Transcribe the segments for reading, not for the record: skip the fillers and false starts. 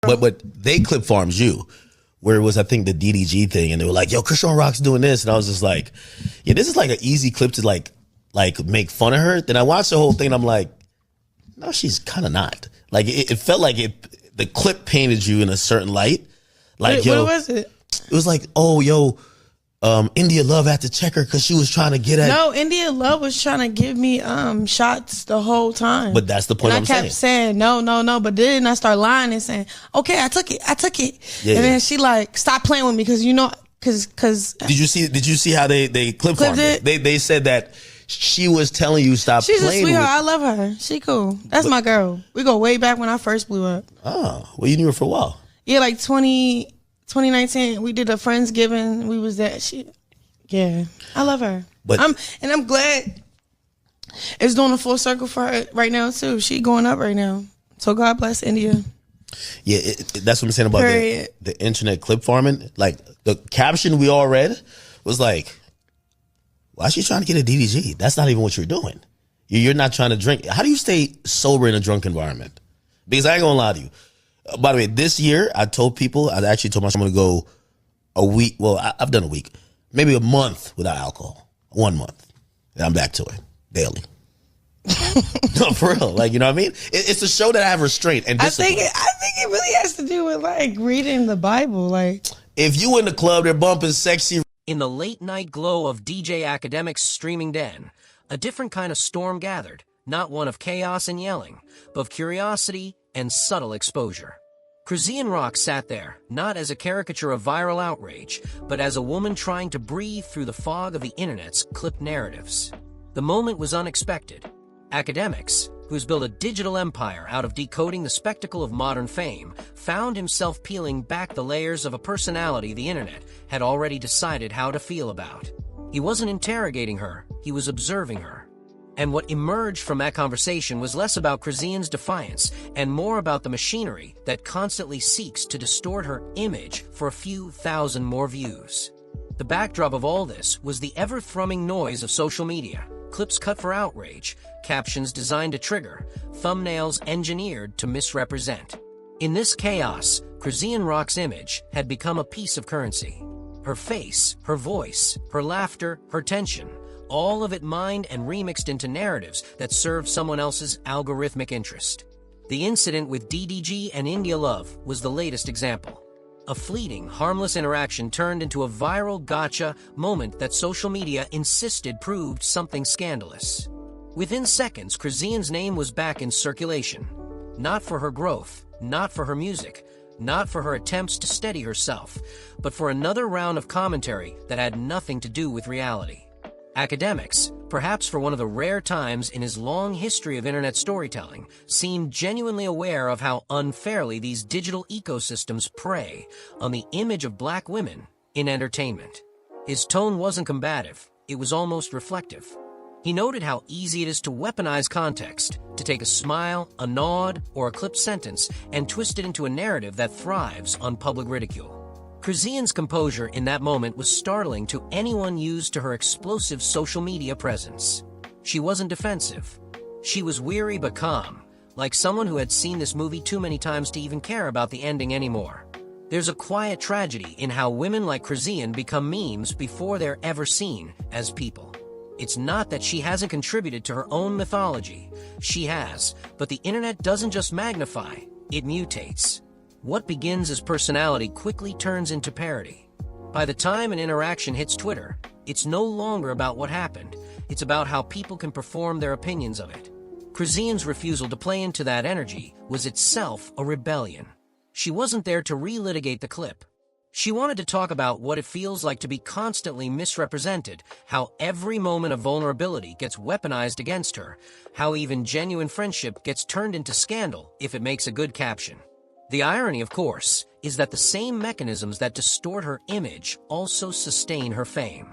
But they clip farms you, where it was, I think, the DDG thing, and they were like, yo, Chrisean Rock's doing this. And I was just like, yeah, this is like an easy clip to like make fun of her. Then I watched the whole thing and I'm like, no, she's kind of not. Like, it felt like the clip painted you in a certain light. Like, what was it? It was like, oh, yo, India Love had to check her because she was trying to get at. No, India Love was trying to give me shots the whole time. But that's the point and I kept saying no. But then I started lying and saying, okay, I took it. Yeah, and then she like, stop playing with me because Did you see how they clipped it? They said that she was telling you stop playing. She's a sweetheart. I love her. She cool. That's my girl. We go way back when I first blew up. Oh, well, you knew her for a while. Yeah, like 2019, we did a Friendsgiving. We was there. Yeah, I love her. But I'm glad it's doing a full circle for her right now too. She going up right now. So God bless India. Yeah, that's what I'm saying about the internet clip farming. Like the caption we all read was like, why is she trying to get a DDG? That's not even what you're doing. You're not trying to drink. How do you stay sober in a drunk environment? Because I ain't gonna lie to you. By the way, this year, I actually told myself I'm going to go a week. Well, I've done a week, maybe a month without alcohol. 1 month. And I'm back to it daily. No, for real. Like, you know what I mean? It's a show that I have restraint and discipline. I think it really has to do with like reading the Bible. Like, if you in the club, they're bumping sexy. In the late night glow of DJ Akademiks' streaming den, a different kind of storm gathered, not one of chaos and yelling, but of curiosity and subtle exposure. Chrisean Rock sat there, not as a caricature of viral outrage, but as a woman trying to breathe through the fog of the internet's clipped narratives. The moment was unexpected. Akademiks, who's built a digital empire out of decoding the spectacle of modern fame, found himself peeling back the layers of a personality the internet had already decided how to feel about. He wasn't interrogating her, he was observing her. And what emerged from that conversation was less about Chrisean's defiance and more about the machinery that constantly seeks to distort her image for a few thousand more views. The backdrop of all this was the ever-thrumming noise of social media, clips cut for outrage, captions designed to trigger, thumbnails engineered to misrepresent. In this chaos, Chrisean Rock's image had become a piece of currency. Her face, her voice, her laughter, her tension, all of it mined and remixed into narratives that served someone else's algorithmic interest. The incident with DDG and India Love was the latest example. A fleeting, harmless interaction turned into a viral gotcha moment that social media insisted proved something scandalous. Within seconds, Chrisean's name was back in circulation. Not for her growth, not for her music, not for her attempts to steady herself, but for another round of commentary that had nothing to do with reality. Akademiks, perhaps for one of the rare times in his long history of internet storytelling, seemed genuinely aware of how unfairly these digital ecosystems prey on the image of black women in entertainment. His tone wasn't combative, it was almost reflective. He noted how easy it is to weaponize context, to take a smile, a nod, or a clipped sentence and twist it into a narrative that thrives on public ridicule. Chrisean's composure in that moment was startling to anyone used to her explosive social media presence. She wasn't defensive. She was weary but calm, like someone who had seen this movie too many times to even care about the ending anymore. There's a quiet tragedy in how women like Chrisean become memes before they're ever seen as people. It's not that she hasn't contributed to her own mythology. She has, but the internet doesn't just magnify, it mutates. What begins as personality quickly turns into parody. By the time an interaction hits Twitter, it's no longer about what happened. It's about how people can perform their opinions of it. Chrisean's refusal to play into that energy was itself a rebellion. She wasn't there to relitigate the clip. She wanted to talk about what it feels like to be constantly misrepresented, how every moment of vulnerability gets weaponized against her, how even genuine friendship gets turned into scandal if it makes a good caption. The irony, of course, is that the same mechanisms that distort her image also sustain her fame.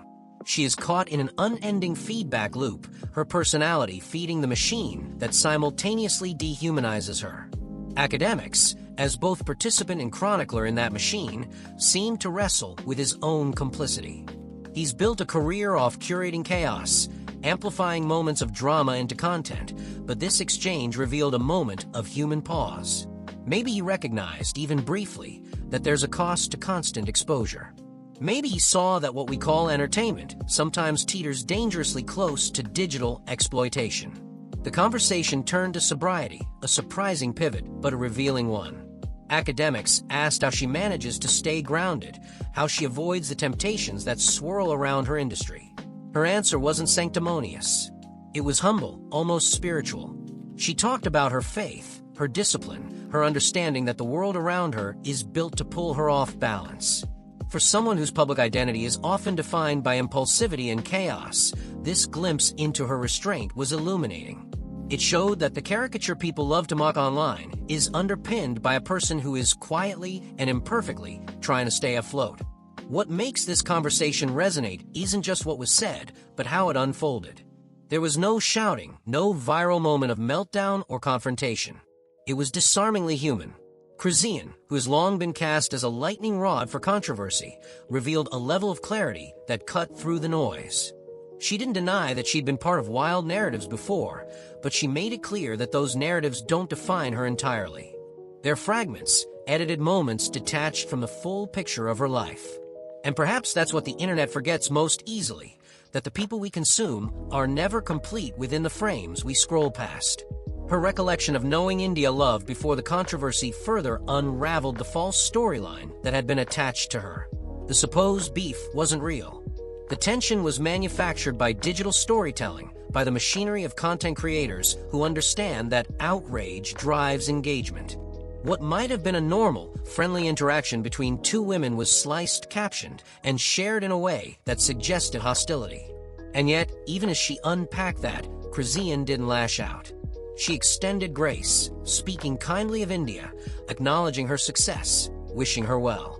She is caught in an unending feedback loop, her personality feeding the machine that simultaneously dehumanizes her. Akademiks, as both participant and chronicler in that machine, seemed to wrestle with his own complicity. He's built a career off curating chaos, amplifying moments of drama into content, but this exchange revealed a moment of human pause. Maybe he recognized, even briefly, that there's a cost to constant exposure. Maybe he saw that what we call entertainment sometimes teeters dangerously close to digital exploitation. The conversation turned to sobriety, a surprising pivot, but a revealing one. Akademiks asked how she manages to stay grounded, how she avoids the temptations that swirl around her industry. Her answer wasn't sanctimonious. It was humble, almost spiritual. She talked about her faith, her discipline, her understanding that the world around her is built to pull her off balance. For someone whose public identity is often defined by impulsivity and chaos, this glimpse into her restraint was illuminating. It showed that the caricature people love to mock online is underpinned by a person who is quietly and imperfectly trying to stay afloat. What makes this conversation resonate isn't just what was said, but how it unfolded. There was no shouting, no viral moment of meltdown or confrontation. It was disarmingly human. Chrisean, who has long been cast as a lightning rod for controversy, revealed a level of clarity that cut through the noise. She didn't deny that she'd been part of wild narratives before, but she made it clear that those narratives don't define her entirely. They're fragments, edited moments detached from the full picture of her life. And perhaps that's what the internet forgets most easily, that the people we consume are never complete within the frames we scroll past. Her recollection of knowing India love before the controversy further unraveled the false storyline that had been attached to her. The supposed beef wasn't real. The tension was manufactured by digital storytelling, by the machinery of content creators who understand that outrage drives engagement. What might have been a normal, friendly interaction between two women was sliced, captioned, and shared in a way that suggested hostility. And yet, even as she unpacked that, Chrisean didn't lash out. She extended grace, speaking kindly of India, acknowledging her success, wishing her well.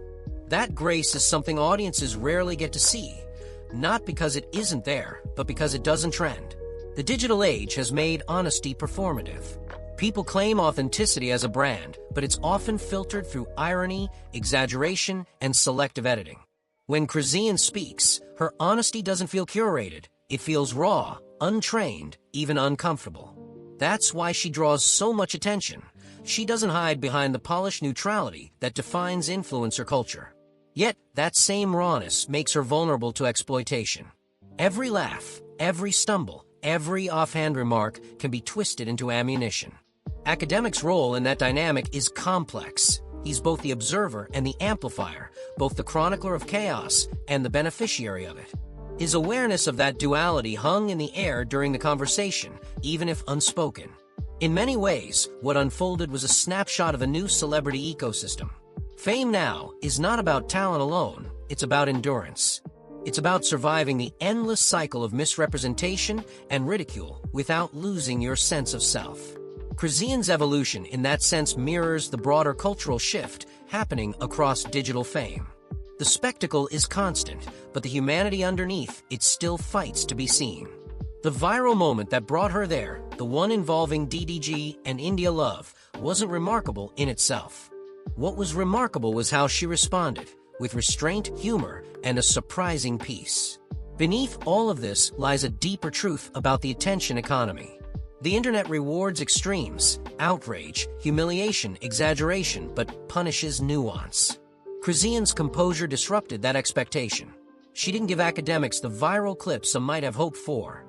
That grace is something audiences rarely get to see, not because it isn't there, but because it doesn't trend. The digital age has made honesty performative. People claim authenticity as a brand, but it's often filtered through irony, exaggeration, and selective editing. When Chrisean speaks, her honesty doesn't feel curated. It feels raw, untrained, even uncomfortable. That's why she draws so much attention. She doesn't hide behind the polished neutrality that defines influencer culture. Yet, that same rawness makes her vulnerable to exploitation. Every laugh, every stumble, every offhand remark can be twisted into ammunition. Akademiks' role in that dynamic is complex. He's both the observer and the amplifier, both the chronicler of chaos and the beneficiary of it. His awareness of that duality hung in the air during the conversation, even if unspoken. In many ways, what unfolded was a snapshot of a new celebrity ecosystem. Fame now is not about talent alone, it's about endurance. It's about surviving the endless cycle of misrepresentation and ridicule without losing your sense of self. Chrisean's evolution in that sense mirrors the broader cultural shift happening across digital fame. The spectacle is constant, but the humanity underneath it still fights to be seen. The viral moment that brought her there, the one involving DDG and India love, wasn't remarkable in itself. What was remarkable was how she responded, with restraint, humor, and a surprising peace. Beneath all of this lies a deeper truth about the attention economy. The internet rewards extremes, outrage, humiliation, exaggeration, but punishes nuance. Chrisean's composure disrupted that expectation. She didn't give Akademiks the viral clip some might have hoped for.